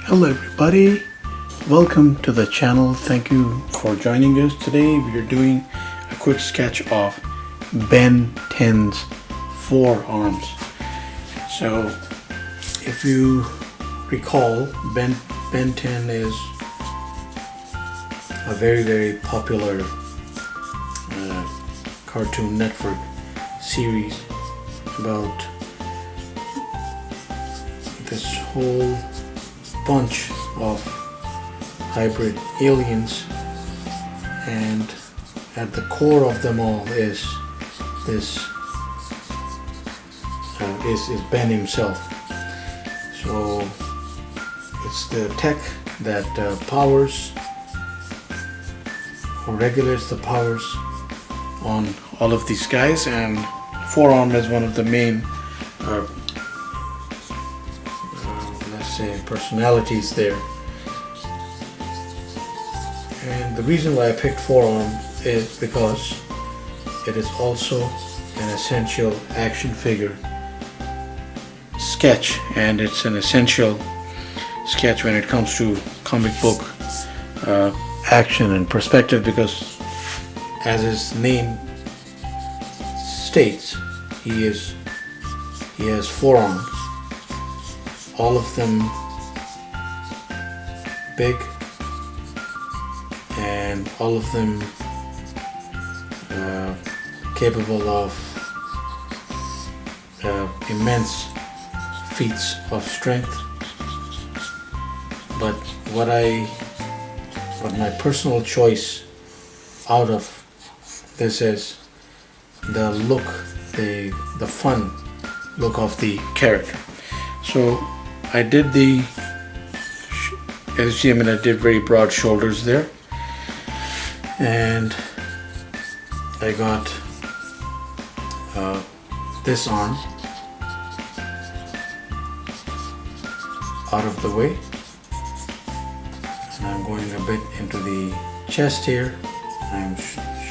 Hello everybody, welcome to the channel. Thank you for joining us. Today we are doing a quick sketch of Ben10's forearms. So if you recall, Ben10 is a very popular Cartoon Network series about this whole bunch of hybrid aliens, and at the core of them all is Ben himself. So it's the tech that powers or regulates the powers on all of these guys, and forearm is one of the main personalities there. And the reason why I picked forearm is because it is also an essential action figure sketch, and it's an essential sketch when it comes to comic book action and perspective, because as his name states, he has forearms, all of them big, and all of them capable of immense feats of strength. But what my personal choice out of this is the look, the fun look of the character. So I did as you see, I did very broad shoulders there, and I got this arm out of the way, and I'm going a bit into the chest here. I'm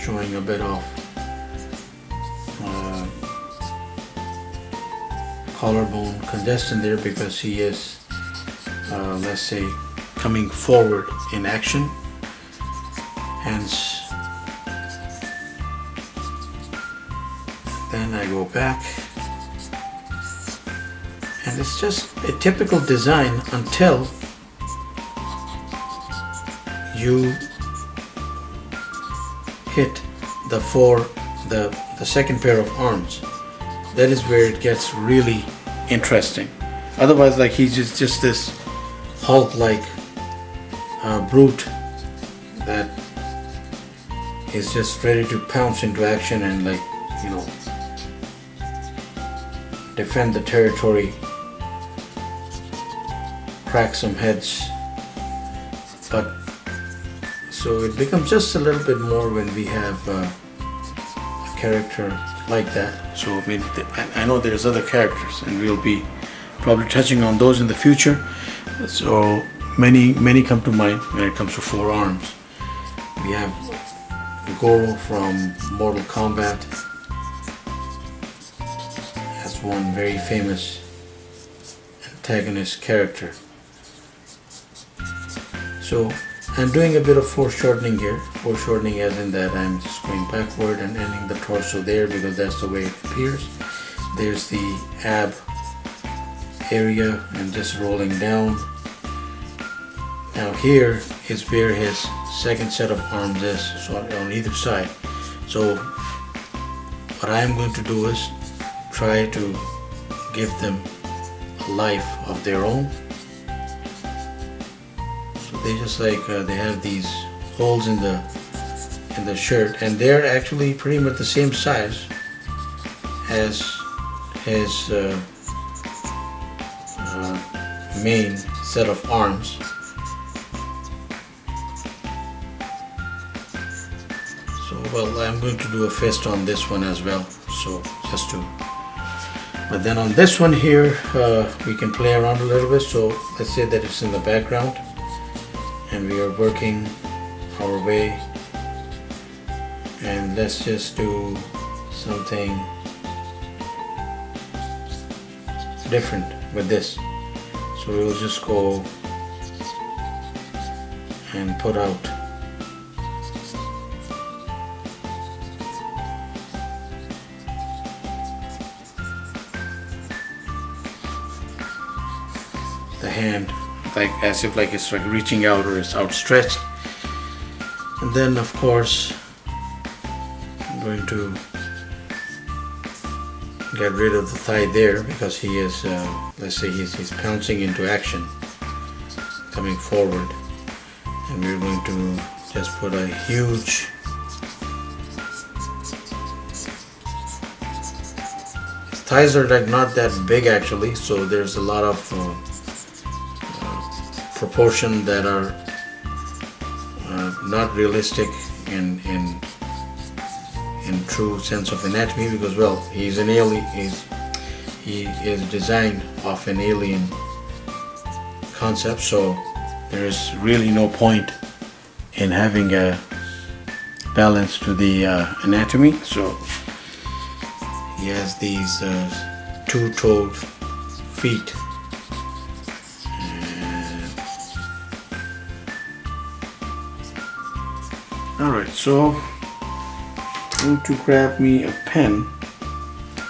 showing a bit of collarbone congestion there, because he is let's say coming forward in action. Hence, then I go back, and it's just a typical design until you hit the second pair of arms. That is where it gets really interesting. Otherwise, like, he's just this Hulk-like brute that is just ready to pounce into action and, like, defend the territory, crack some heads. But so it becomes just a little bit more when we have a character like that. So I know there's other characters, and we'll be probably touching on those in the future. So many come to mind when it comes to forearms. We have Goro from Mortal Kombat as one very famous antagonist character. So I'm doing a bit of foreshortening here. Foreshortening as in that I'm just going backward and ending the torso there, because that's the way it appears. There's the ab area and just rolling down. Now here is where his second set of arms is, so on either side. So what I am going to do is try to give them a life of their own. So they just they have these holes in the shirt, and they're actually pretty much the same size as his main set of arms. Well, I'm going to do a fist on this one as well, so but then on this one here, we can play around a little bit. So let's say that it's in the background, and we are working our way, and let's just do something different with this. So we will just go and put out the hand, like as if like it's like reaching out or it's outstretched. And then of course I'm going to get rid of the thigh there because he is let's say he's pouncing into action, coming forward, and we're going to just put a huge thighs are like not that big actually, so there's a lot of proportion that are not realistic in true sense of anatomy, because well, he's an alien, he is designed off an alien concept, so there is really no point in having a balance to the anatomy. So he has these two-toed feet. Alright, so I'm going to grab me a pen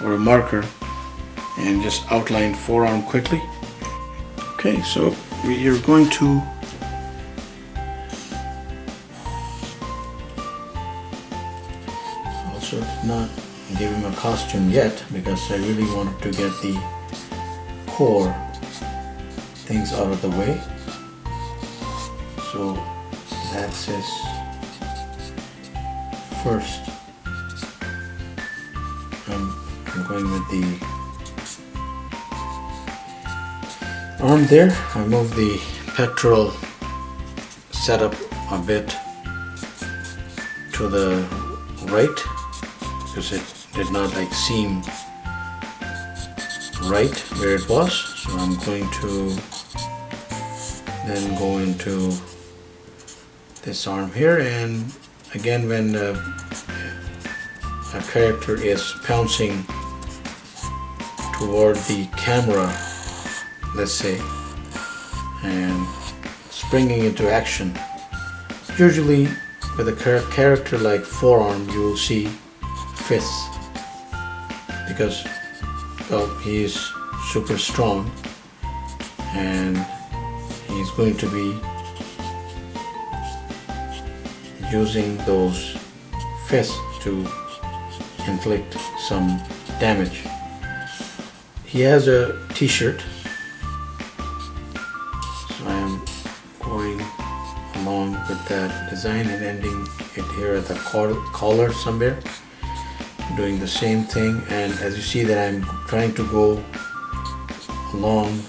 or a marker and just outline forearm quickly. Okay, so we are going to also not give him a costume yet because I really wanted to get the core things out of the way. So that's his first. I'm going with the arm there. I move the pectoral setup a bit to the right because it did not like seem right where it was. So I'm going to then go into this arm here, and again when a character is pouncing toward the camera, let's say, and springing into action, usually with a character like forearm you will see fists because well, he is super strong and he's going to be using those fists to inflict some damage. He has a t-shirt, so I am going along with that design and ending it here at the collar somewhere, doing the same thing. And as you see that I'm trying to go along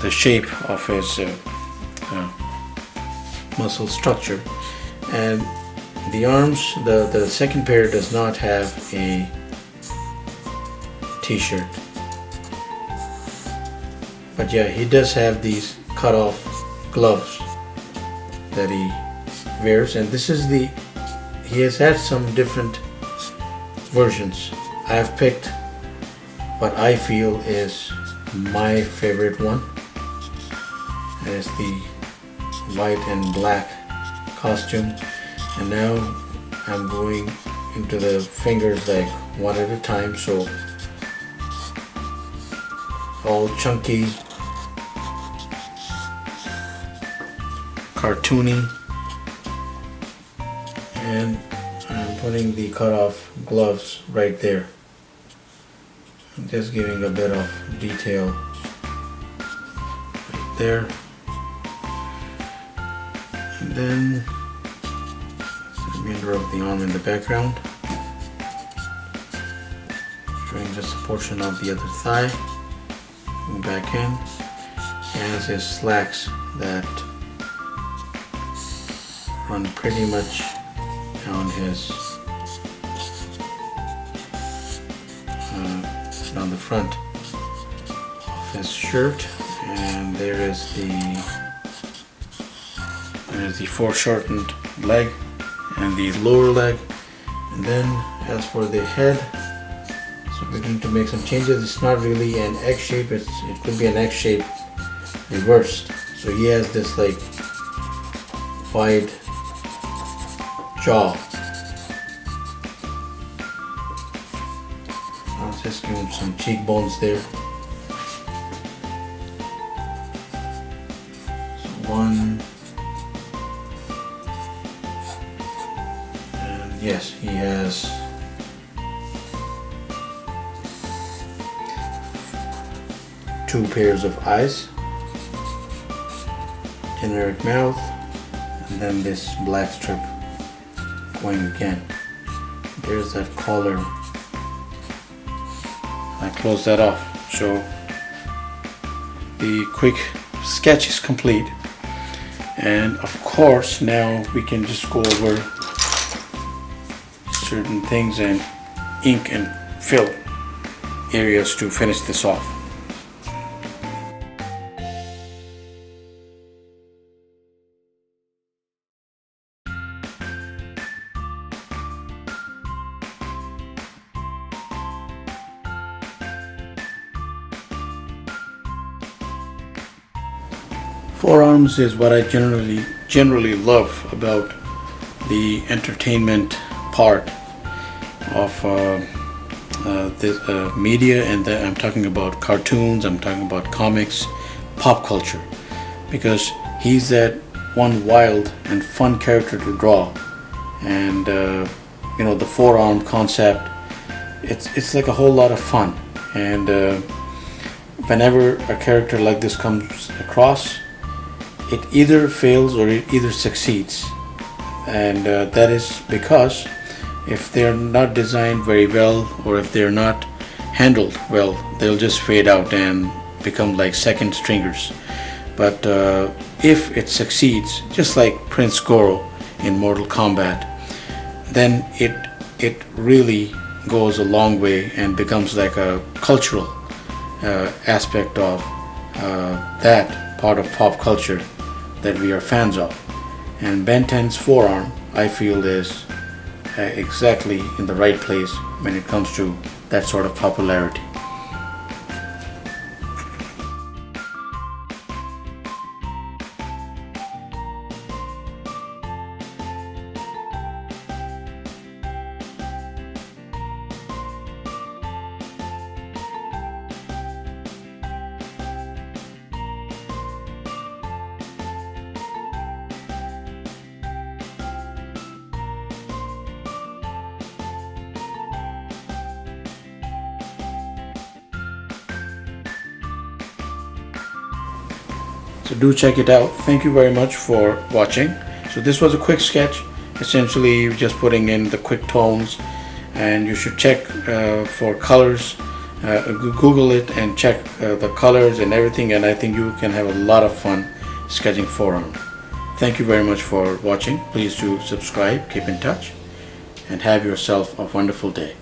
the shape of his muscle structure. And the arms, the second pair does not have a t-shirt, but yeah, he does have these cut off gloves that he wears, and this is he has had some different versions. I have picked what I feel is my favorite one, and it's the white and black costume. And now I'm going into the fingers like one at a time, so all chunky, cartoony, and I'm putting the cut off gloves right there. I'm just giving a bit of detail right there. And then the remainder of the arm in the background, showing just a portion of the other thigh. Going back in, and his slacks that run pretty much down down the front of his shirt. And there is the foreshortened leg and the lower leg. And then as for the head, so we're going to make some changes. It's not really an X shape, it could be an X shape reversed. So he has this like wide jaw. I'll just give him some cheekbones there. So one, and yes, he has two pairs of eyes, generic mouth, and then this black strip going again. There's that collar. I close that off. So the quick sketch is complete, and of course now we can just go over certain things and ink and fill areas to finish this off. Forearms is what I generally love about the entertainment part of this media, and I'm talking about cartoons, I'm talking about comics, pop culture, because he's that one wild and fun character to draw. And you know, the forearm concept, it's like a whole lot of fun. And whenever a character like this comes across, it either fails or it either succeeds, and that is because if they're not designed very well, or if they're not handled well, they'll just fade out and become like second stringers. But if it succeeds, just like Prince Goro in Mortal Kombat, then it really goes a long way and becomes like a cultural aspect of that part of pop culture that we are fans of. And Ben10's forearm, I feel, is exactly in the right place when it comes to that sort of popularity. So do check it out. Thank you very much for watching. So this was a quick sketch, essentially just putting in the quick tones, and you should check for colors. Google it and check the colors and everything, and I think you can have a lot of fun sketching forearm. Thank you very much for watching. Please do subscribe, keep in touch, and have yourself a wonderful day.